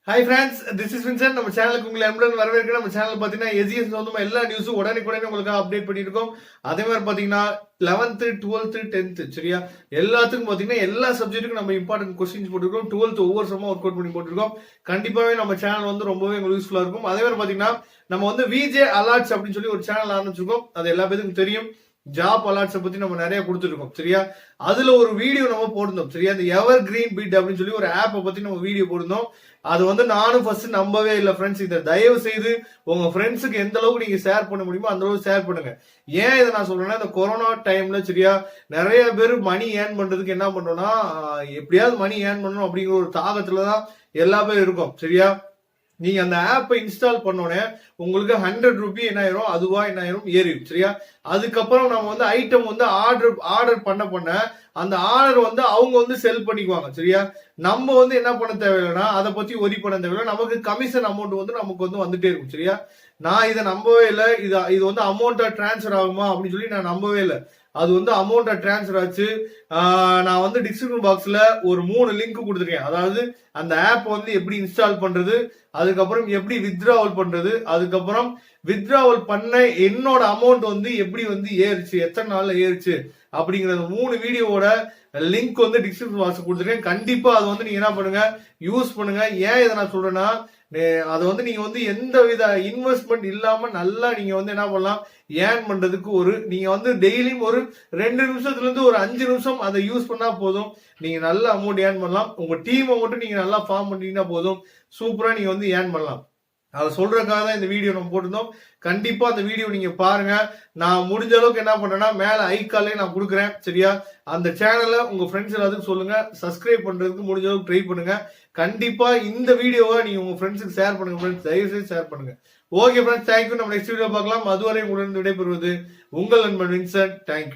Hi friends, this is Vincent. நம்ம சேனலுக்கு உங்களை அன்புடன் வரவேற்கிறேன். நம்ம சேனல் பாத்தீங்கன்னா எஜிஎஸ் சம்பந்தமா எல்லா நியூஸும் உடனுக்குடனே உங்களுக்கு அப்டேட் பண்ணிட்டு இருக்கோம். அதே மாதிரி பாத்தீங்கன்னா 11th 12th 10th சரியா எல்லாத்துக்கும் பாத்தீங்கன்னா எல்லா சப்ஜெக்ட்டுக்கும் நம்ம இம்பார்ட்டன்ட் கொஸ்டின்ஸ் போட்டுருக்கோம். 12th ஒவ்வொரு சமமா ஒர்க் அவுட் பண்ணி போட்டுருக்கோம். கண்டிப்பாவே நம்ம சேனல் வந்து ரொம்பவே உங்களுக்கு யூஸ்ஃபுல்லா இருக்கும். அதே மாதிரி பாத்தீங்கன்னா நம்ம வந்து Vjalerts அப்படின்னு சொல்லி ஒரு சேனல் ஆரம்பிச்சிருக்கோம். அது எல்லா பேருக்கும் தெரியும். ஜாப் அலர்ட்ஸ் பத்தி நம்ம நிறைய கொடுத்துருக்கோம் சரியா. அதுல ஒரு வீடியோ நம்ம போட்டிருந்தோம் சரியா. இந்த Evergreenbid அப்படின்னு சொல்லி ஒரு ஆப்பை பத்தி நம்ம வீடியோ போட்டிருந்தோம். அது வந்து நானும் ஃபர்ஸ்ட் நம்பவே இல்லை ஃப்ரெண்ட்ஸ். இதை தயவு செய்து உங்க ஃப்ரெண்ட்ஸுக்கு எந்த அளவுக்கு நீங்க ஷேர் பண்ண முடியுமோ அந்த அளவுக்கு ஷேர் பண்ணுங்க. ஏன் இதை நான் சொல்றேன்னா, இந்த கொரோனா டைம்ல சரியா நிறைய பேர் மணி ஏர்ன் பண்றதுக்கு என்ன பண்றோம்னா, எப்படியாவது மணி ஏர்ன் பண்ணணும் அப்படிங்கிற ஒரு தாகத்துலதான் எல்லா பேரும் இருக்கும் சரியா. நீங்க அந்த ஆப்பை இன்ஸ்டால் பண்ணோடனே உங்களுக்கு 100 ரூபி என்ன ஆயிரும், அதுவா என்ன ஆயிரும் ஏறிடும் சரியா. அதுக்கப்புறம் நம்ம வந்து ஐட்டம் வந்து ஆர்டர் பண்ண அந்த ஆர்டர் வந்து அவங்க வந்து செல் பண்ணிக்குவாங்க சரியா. நம்ம வந்து என்ன பண்ண தேவையில்லைன்னா அதை பத்தி ஒரி பண்ண தேவையில்லை. நமக்கு கமிஷன் அமௌண்ட் வந்து நமக்கு வந்து வந்துட்டே இருக்கும் சரியா. நான் இதை நம்பவே இல்லை. இது வந்து அமௌண்ட்டா டிரான்ஸ்ஃபர் ஆகுமா அப்படின்னு சொல்லி நான் நம்பவே இல்லை. அது வந்து அமௌண்ட்டா டிரான்ஸ்ஃபர் ஆச்சு. நான் வந்து டிஸ்கிரிப்ஷன் பாக்ஸ்ல ஒரு 3 லிங்க் கொடுத்துருக்கேன். அதாவது அந்த ஆப் வந்து எப்படி இன்ஸ்டால் பண்றது, அதுக்கப்புறம் எப்படி withdrawal பண்றது, அதுக்கப்புறம் withdrawal பண்ண என்னோட அமௌண்ட் வந்து எப்படி வந்து ஏறிச்சு, எத்தனை நாள்ல ஏறிச்சு அப்படிங்கறது 3 வீடியோவோட லிங்க் வந்து டிஸ்கிரிப்ஷன் பாக்ஸ் கொடுத்துருக்கேன். கண்டிப்பா அது வந்து நீங்க என்ன பண்ணுங்க, யூஸ் பண்ணுங்க. ஏன் இதை நான் சொல்றேன்னா, அதை வந்து நீங்க வந்து எந்த வித இன்வெஸ்ட்மெண்ட் இல்லாம நல்லா நீங்க வந்து என்ன பண்ணலாம், ஏர்ன் பண்றதுக்கு நீங்க வந்து டெய்லியும் ஒரு 2 நிமிஷத்துல இருந்து ஒரு 5 நிமிஷம் அதை யூஸ் பண்ணா போதும். நீங்க நல்ல அமௌண்ட் ஏர்ன் பண்ணலாம். உங்க டீமை மட்டும் நீங்க நல்லா ஃபார்ம் பண்ணீங்கன்னா போதும், சூப்பரா நீங்க வந்து ஏர்ன் பண்ணலாம். அதை சொல்றதுக்காக தான் இந்த வீடியோ நம்ம போட்டிருந்தோம். கண்டிப்பா அந்த வீடியோ நீங்க பாருங்க. நான் முடிஞ்ச அளவுக்கு என்ன பண்றேன்னா, மேல ஐகாலே நான் கொடுக்குறேன் சரியா. அந்த சேனலை உங்க ஃப்ரெண்ட்ஸ் எல்லாத்துக்கும் சொல்லுங்க. சப்ஸ்கிரைப் பண்றதுக்கு முடிஞ்ச அளவுக்கு ட்ரை பண்ணுங்க. கண்டிப்பா இந்த வீடியோவை நீங்க உங்க ஃப்ரெண்ட்ஸுக்கு ஷேர் பண்ணுங்க ஃப்ரெண்ட்ஸ், தயவு செய்து ஷேர் பண்ணுங்க. Okay friends, thank you. நம்ம நெக்ஸ்ட் வீடியோ பார்க்கலாம். அதுவரை உங்களிடம் விடைபெறுவது உங்கள் நண்பன் வின்சென்ட். தேங்க்யூ.